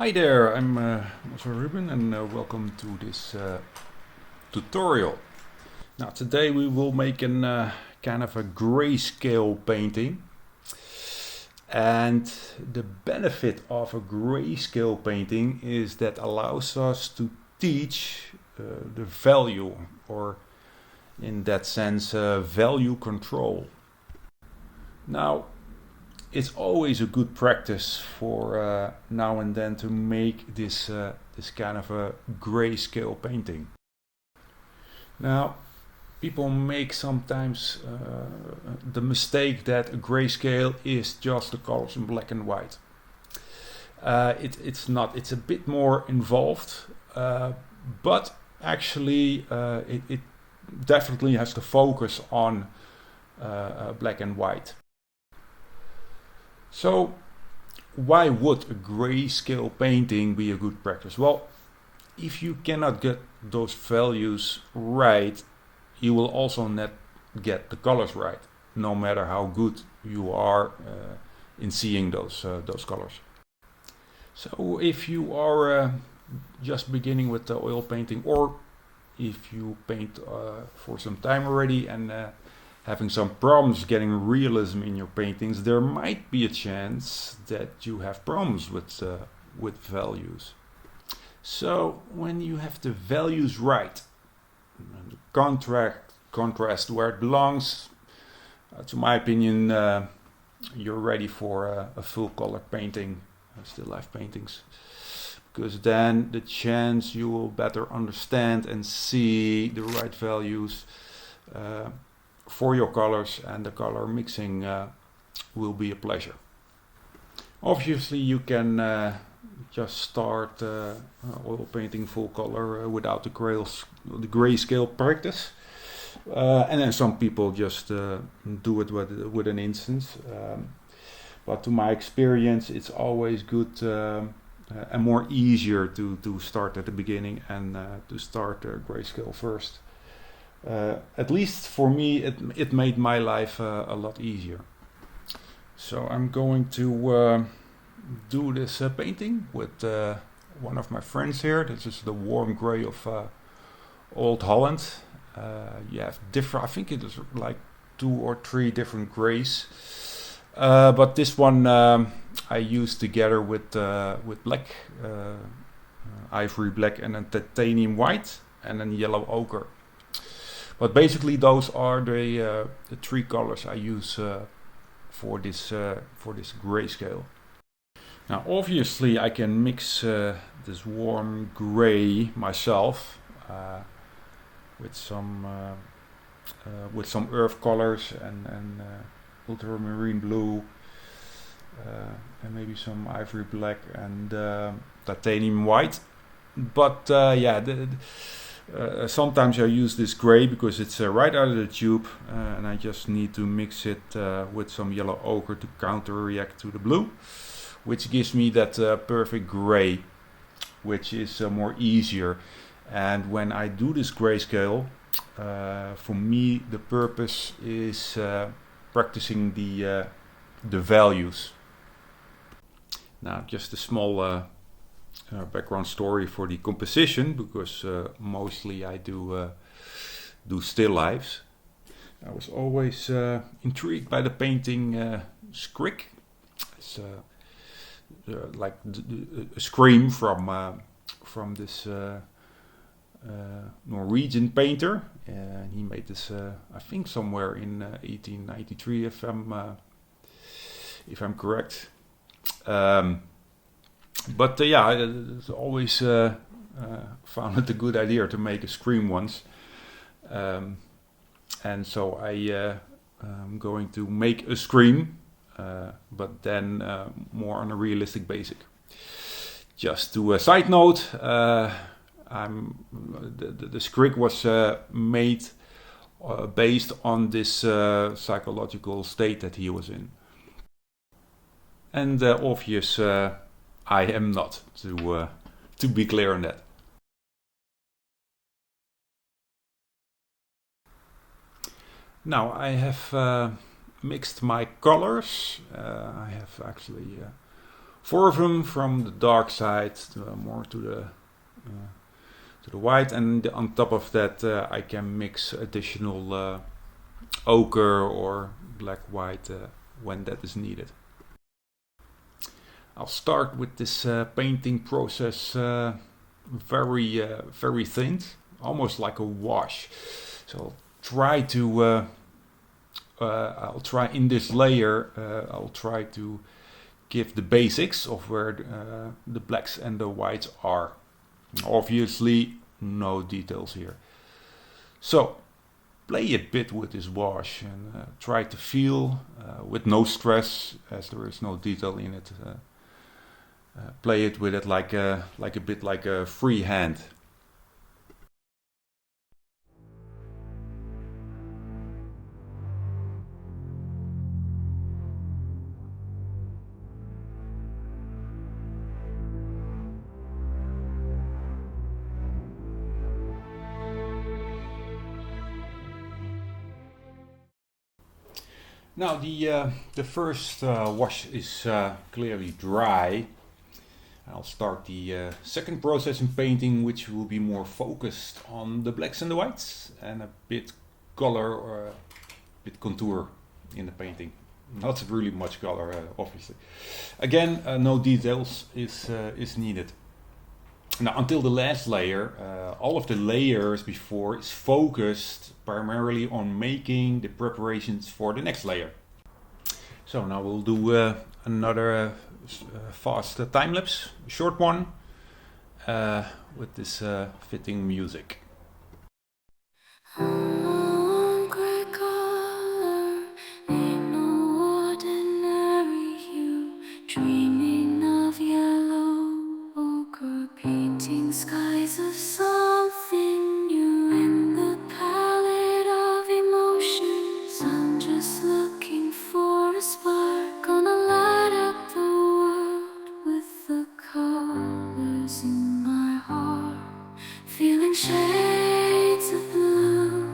Hi there, I'm also Ruben and welcome to this tutorial. Now today we will make an kind of a grayscale painting, and the benefit of a grayscale painting is that allows us to teach the value, or in that sense value control. Now it's always a good practice for now and then to make this kind of a grayscale painting. Now, people make sometimes the mistake that a grayscale is just the colors in black and white. It's not. It's a bit more involved, but actually it definitely has to focus on black and white. So why would a grayscale painting be a good practice? Well, if you cannot get those values right, you will also not get the colors right, no matter how good you are in seeing those colors. So if you are just beginning with the oil painting, or if you paint for some time already and having some problems getting realism in your paintings, there might be a chance that you have problems with values. So when you have the values right, and the contrast where it belongs, to my opinion, you're ready for a full color painting, still life paintings, because then the chance you will better understand and see the right values for your colors, and the color mixing will be a pleasure. Obviously you can just start oil painting full color without the grayscale practice, and then some people just do it with an instance, but to my experience it's always good and more easier to start at the beginning and to start grayscale first. At least for me, it made my life a lot easier. So I'm going to do this painting with one of my friends here. This is the warm gray of Old Holland. You have different, I think it is like 2 or 3 different grays, but this one I used together with black, ivory black, and then titanium white, and then yellow ochre. But basically those are the 3 colors I use for this grayscale. Now obviously I can mix this warm gray myself with some earth colors and ultramarine blue, and maybe some ivory black and titanium white. But yeah, sometimes I use this gray because it's right out of the tube, and I just need to mix it with some yellow ochre to counter-react to the blue, which gives me that perfect gray, which is more easier. And when I do this grayscale, for me the purpose is practicing the values. Now just a small background story for the composition, because mostly I do still lifes. I was always intrigued by the painting Skrik. It's like a scream from this Norwegian painter. He made this, I think, somewhere in 1893, if I'm correct. But yeah, I always found it a good idea to make a scream once, and so I'm going to make a scream, but then more on a realistic basis. Just to a side note, the Skrik was made based on this psychological state that he was in, and obvious. I am not, to be clear on that. Now I have mixed my colors. I have actually 4 of them from the dark side more to the white, and on top of that I can mix additional ochre or black white when that is needed. I'll start with this painting process very thin, almost like a wash. So I'll try in this layer, I'll try to give the basics of where the blacks and the whites are. Obviously, no details here. So, play a bit with this wash and try to feel with no stress, as there is no detail in it. Play it with it like a bit like a free hand. Now the first wash is clearly dry. I'll start the second process in painting, which will be more focused on the blacks and the whites and a bit color or a bit contour in the painting. Not really much color, obviously. Again, no details is needed. Now, until the last layer, all of the layers before is focused primarily on making the preparations for the next layer. So now we'll do another fast time lapse, short one, with this fitting music. Skies of something new in the palette of emotions. I'm just looking for a spark, gonna light up the world with the colors in my heart. Feeling shades of blue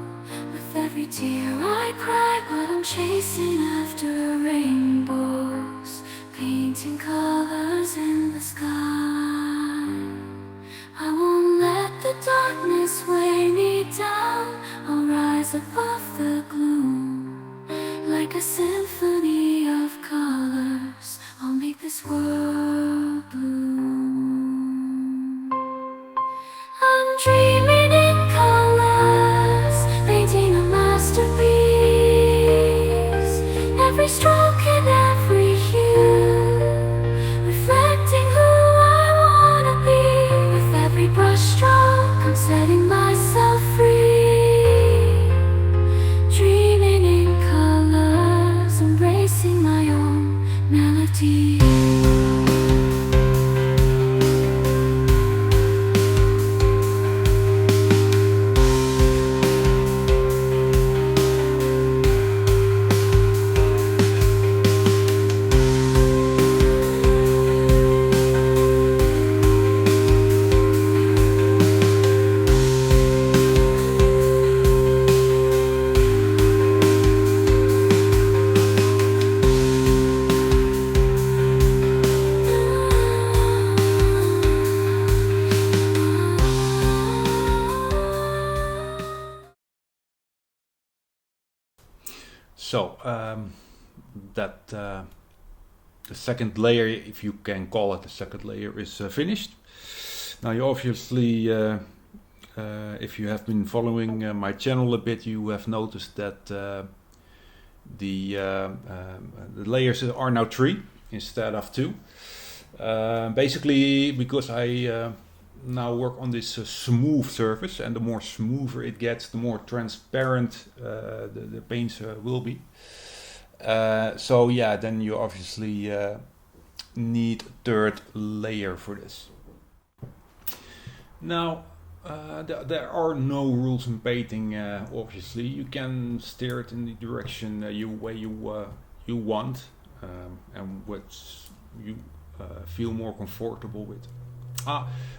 with every tear I cry, but I'm chasing after rainbows, painting colors in the sky. I won't let the darkness weigh me down. I'll rise above the gloom. Like a symphony of colors, I'll make this world bloom. I'm dreaming in colors, painting a masterpiece. Every stroke and every hue, reflecting who I wanna be. With every brush stroke, I'm setting myself free. Dreaming in colors, embracing my own melody. So that the second layer, if you can call it the second layer, is finished. Now you obviously, if you have been following my channel a bit, you have noticed that the layers are now 3 instead of 2. Basically because I now work on this smooth surface, and the more smoother it gets, the more transparent the paints will be. So yeah, then you obviously need a third layer for this. Now there are no rules in painting. Obviously you can steer it in the direction you want, and what you feel more comfortable with.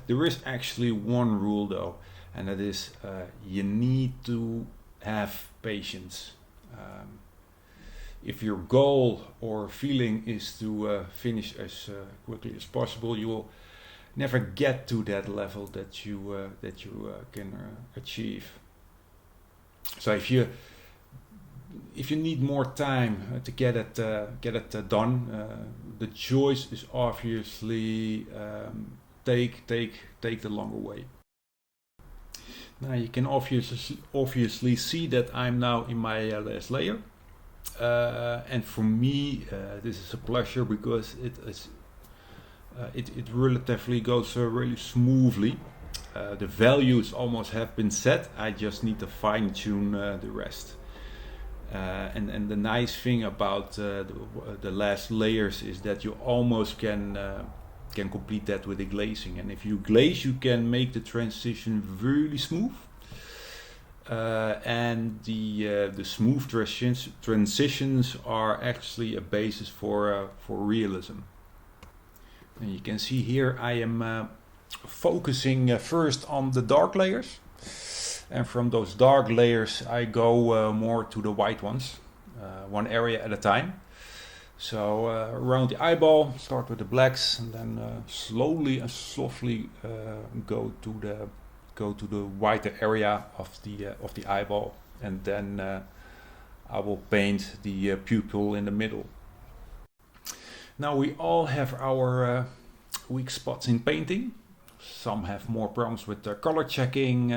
There is actually one rule though, and that is you need to have patience. if your goal or feeling is to finish as quickly as possible, you will never get to that level that you can achieve. So if you need more time to get it done, the choice is obviously take the longer way. Now you can obviously see that I'm now in my last layer, and for me this is a pleasure because it relatively goes really smoothly. The values almost have been set. I just need to fine tune the rest. And the nice thing about the last layers is that you almost can complete that with the glazing. And if you glaze, you can make the transition really smooth. And the smooth transitions are actually a basis for realism. And you can see here I am focusing first on the dark layers, and from those dark layers I go more to the white ones, one area at a time. So around the eyeball, start with the blacks, and then slowly and softly go to the whiter area of the eyeball, and then I will paint the pupil in the middle. Now we all have our weak spots in painting. Some have more problems with color checking.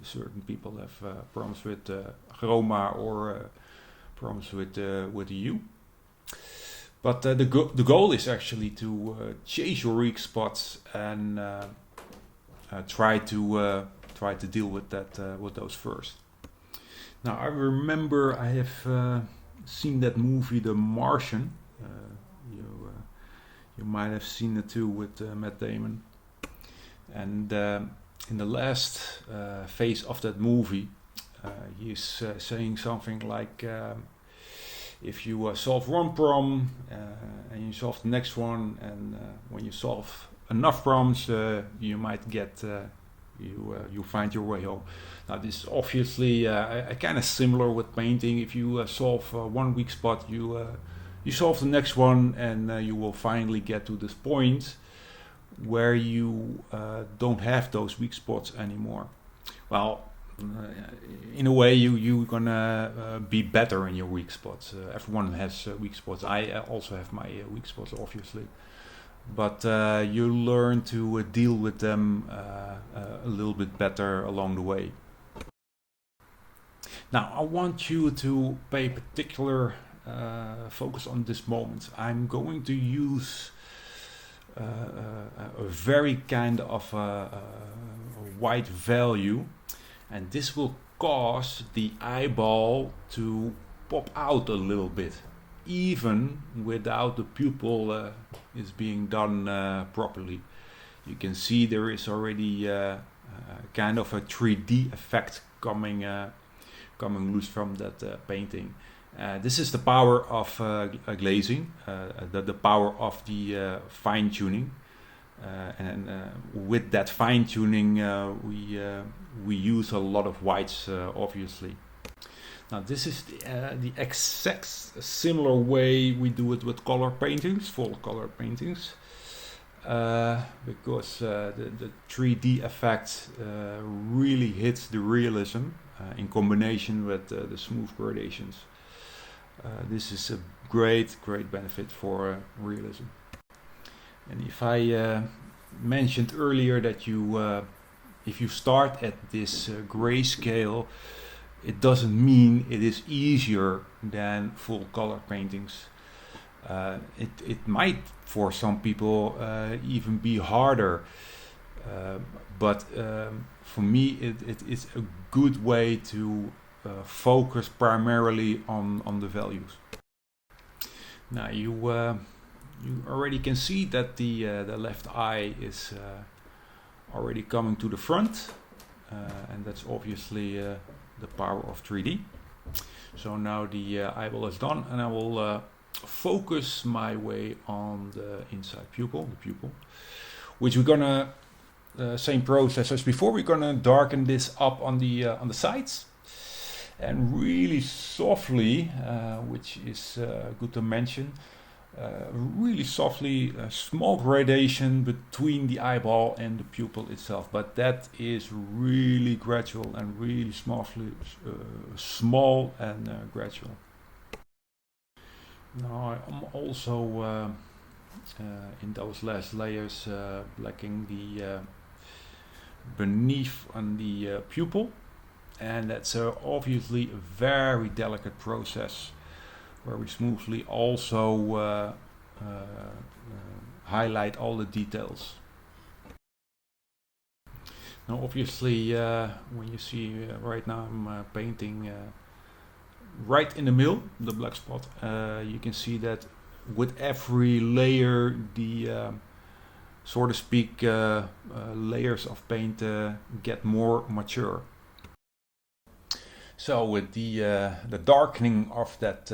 Certain people have problems with chroma or problems with the hue. But the goal is actually to chase your weak spots and try to deal with those first. Now I remember I have seen that movie, The Martian. You might have seen it too with Matt Damon. And in the last phase of that movie, he is saying something like, if you solve one problem and you solve the next one, and when you solve enough problems, you might get you find your way home. Now this is obviously kind of similar with painting. If you solve one weak spot, you solve the next one, and you will finally get to this point where you don't have those weak spots anymore. Well, in a way, you're gonna be better in your weak spots. Everyone has weak spots. I also have my weak spots, obviously, but you learn to deal with them a little bit better along the way. Now, I want you to pay particular focus on this moment. I'm going to use a very kind of a white value, and this will cause the eyeball to pop out a little bit, even without the pupil is being done properly. You can see there is already kind of a 3D effect coming loose from that painting. This is the power of glazing, the power of the fine tuning, and with that fine tuning we use a lot of whites, obviously. Now this is the exact similar way we do it with color paintings, full color paintings, because the 3D effect really hits the realism in combination with the smooth gradations. This is a great benefit for realism. And if I mentioned earlier that if you start at this grayscale, it doesn't mean it is easier than full color paintings. It might, for some people, even be harder, but for me it is a good way to focus primarily on the values. Now you already can see that the left eye is already coming to the front, and that's obviously the power of 3D. So now the eyeball is done, and I will focus my way on the inside pupil, which we're gonna same process as before. We're gonna darken this up on the sides. and really softly, which is good to mention, really softly, a small gradation between the eyeball and the pupil itself, but that is really gradual and really small and gradual. Now I'm also in those last layers blacking the beneath on the pupil, and that's obviously a very delicate process where we smoothly also highlight all the details. Now obviously when you see right now I'm painting right in the middle, the black spot, you can see that with every layer the so to speak layers of paint get more mature. So with the darkening of that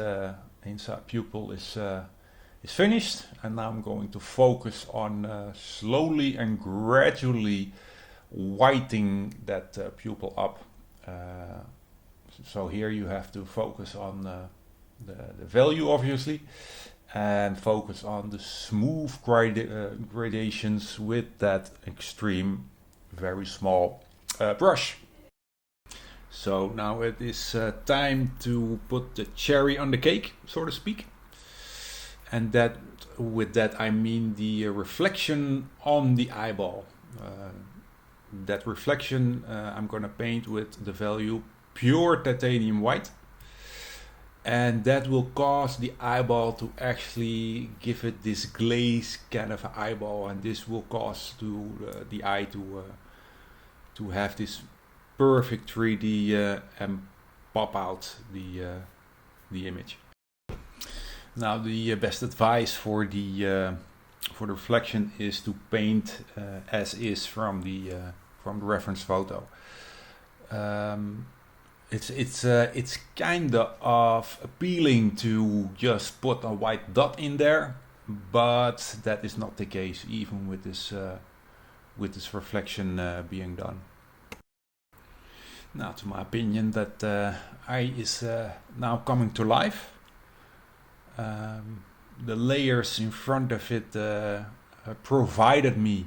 inside pupil is finished, and now I'm going to focus on slowly and gradually whitening that pupil up. So here you have to focus on the value obviously, and focus on the smooth gradations with that extreme, very small brush. So now it is time to put the cherry on the cake, so to speak. And with that I mean the reflection on the eyeball. That reflection I'm gonna paint with the value pure titanium white, and that will cause the eyeball to actually give it this glaze kind of eyeball, and this will cause the eye to have this perfect 3D and pop out the image. Now the best advice for the reflection is to paint as is from the reference photo. It's kind of appealing to just put a white dot in there, but that is not the case even with this reflection being done. Now, to my opinion, that eye is now coming to life. The layers in front of it provided me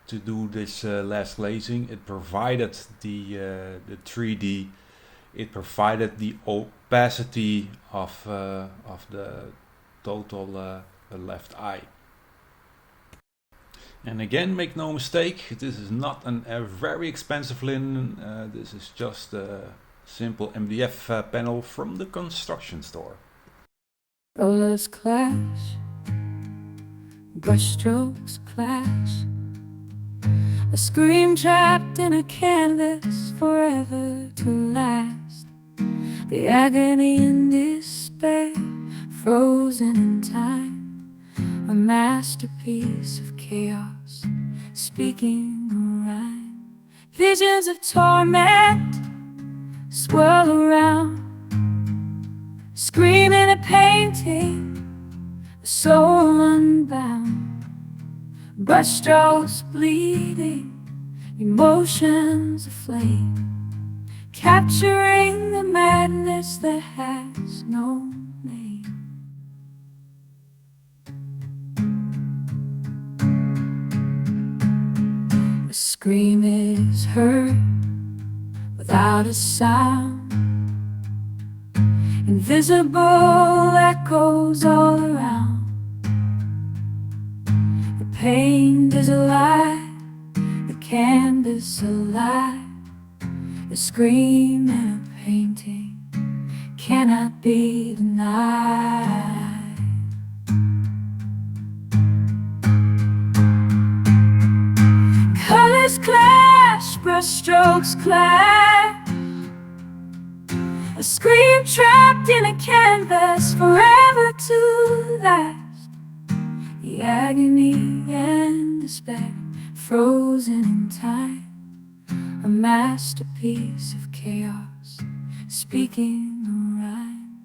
to do this last glazing. It provided the 3D. It provided the opacity of the total left eye. And again, make no mistake, this is not a very expensive linen. This is just a simple MDF panel from the construction store. Rollers clash, brushstrokes clash, a scream trapped in a canvas forever to last. The agony and despair, frozen in time, a masterpiece of chaos, speaking a rhyme. Visions of torment swirl around, screaming a painting, the soul unbound. Brushstrokes bleeding, emotions aflame, capturing the madness that has no name. The scream is heard without a sound, invisible echoes all around. The paint is alive, the canvas alive, the scream in a painting cannot be denied. Colors clash, brushstrokes clash, a scream trapped in a canvas forever to last. The agony and despair, frozen in time, a masterpiece of chaos, speaking a rhyme.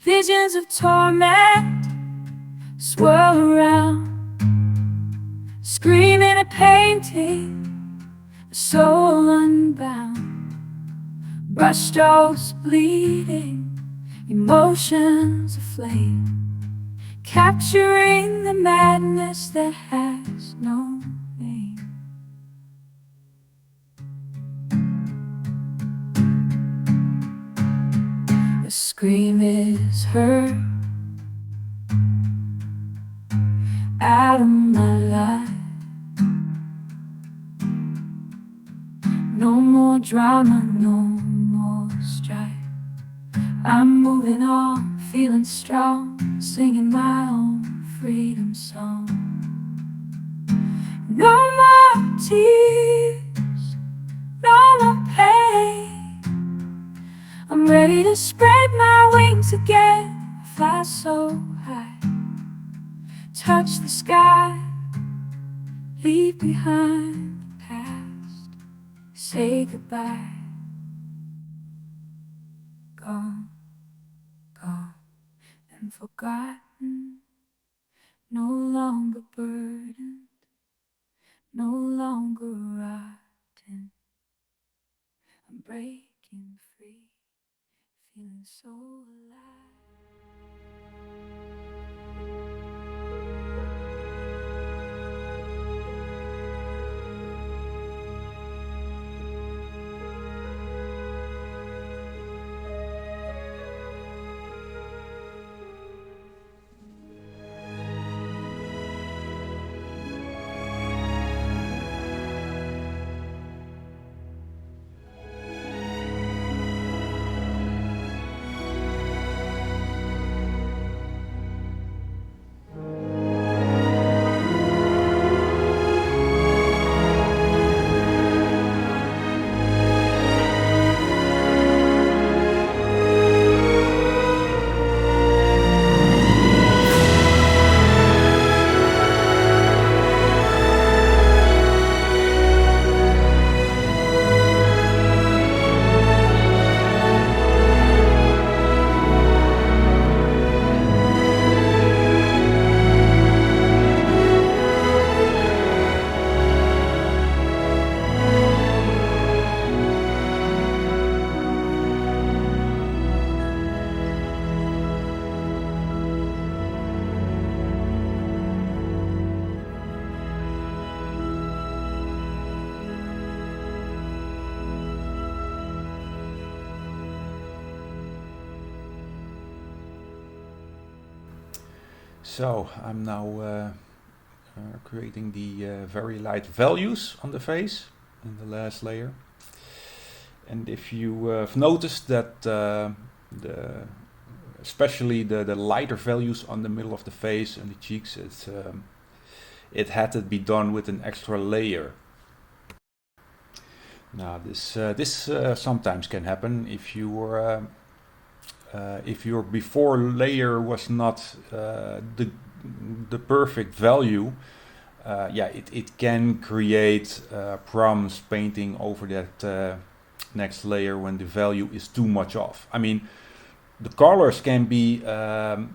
Visions of torment swirl around, screaming a painting, a soul unbound. Brushstrokes bleeding, emotions aflame, capturing the madness that has no name. The scream is heard out of my life. No more drama, no more strife. I'm moving on, feeling strong, singing my own freedom song. No more tears, no more pain. I'm ready to spread my wings again, fly so high, touch the sky, leave behind the past, say goodbye. Gone, gone and forgotten, no longer burdened, no longer rotten. I'm breaking free, feeling so alive. So I'm now creating the very light values on the face in the last layer. And if you have noticed that especially the lighter values on the middle of the face and the cheeks, it had to be done with an extra layer. Now this sometimes can happen if your before layer was not the perfect value. It can create problems painting over that next layer when the value is too much off. I mean, the colors can be a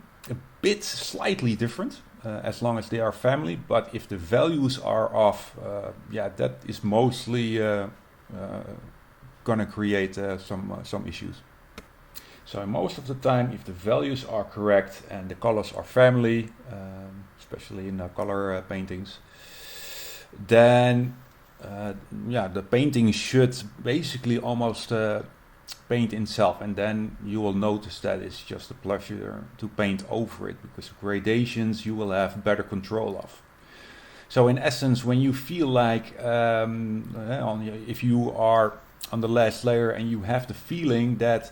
bit slightly different as long as they are family, but if the values are off, that is mostly gonna create some issues. So most of the time, if the values are correct and the colors are family, especially in color paintings, then the painting should basically almost paint itself, and then you will notice that it's just a pleasure to paint over it, because gradations you will have better control of. So in essence, when you feel like if you are on the last layer and you have the feeling that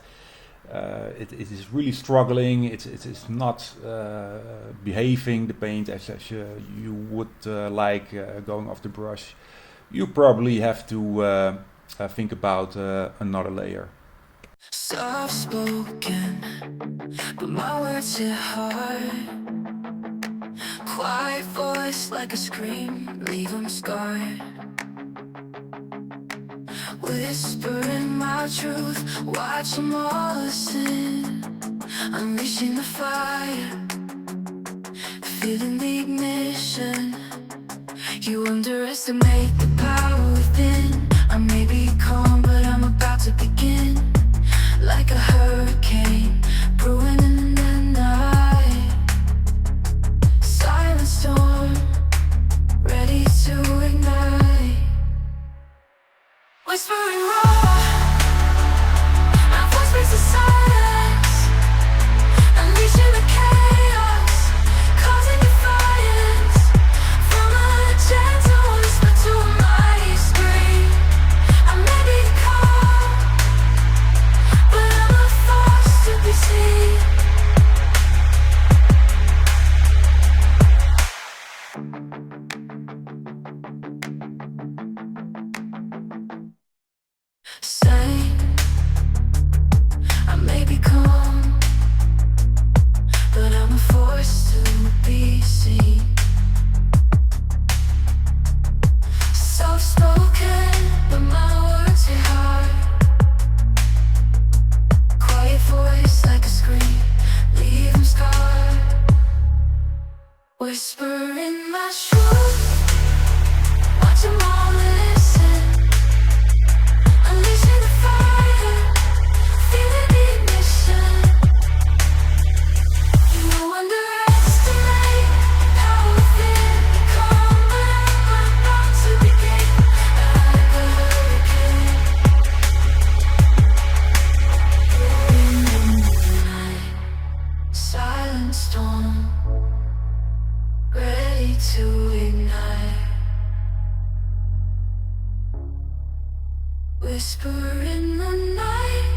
it is really struggling, it's not behaving, the paint as you would like going off the brush, you probably have to think about another layer. Soft spoken, but my words hit hard. Quiet voice like a scream, leave them scarred. Whispering my truth, watch them all listen. Unleashing the fire, feeling the ignition. You underestimate the power within. I may be calm, but I'm about to begin. a hurricane brewing in the night. Silent storm, ready to ignite. Whispering roar, my voice breaks the silence, unleashing the chaos, causing defiance. From a gentle whisper to a mighty scream, I may be calm, but I'm a force to be seen. Sane, I may be calm, but I'm a force to be seen. Soft-spoken, but my words hit hard. Quiet voice like a scream, leave 'em scarred. Whisper in my truth, watch 'em all listen. Unleashing the fire, feeling the ignition. No underestimate power within. Calm, but I'm about to begin. Like a hurricane, in the night. Silent storm, ready to ignite. Whisper in the night,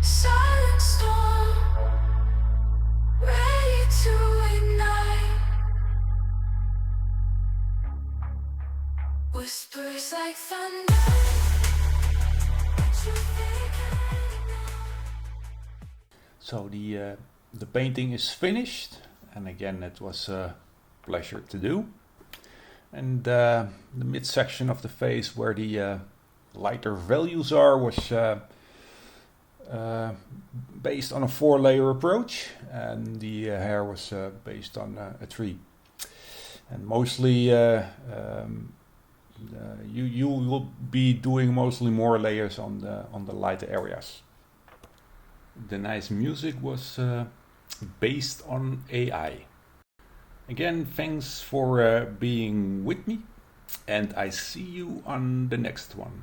silent storm, ready to ignite. Whispers like thunder, truth they can't ignore. So the painting is finished, and again it was a pleasure to do. And the midsection of the face where the lighter values are was based on a 4-layer approach, and the hair was based on a tree. And mostly you will be doing mostly more layers on the lighter areas. The nice music was based on AI. Again, thanks for being with me, and I see you on the next one.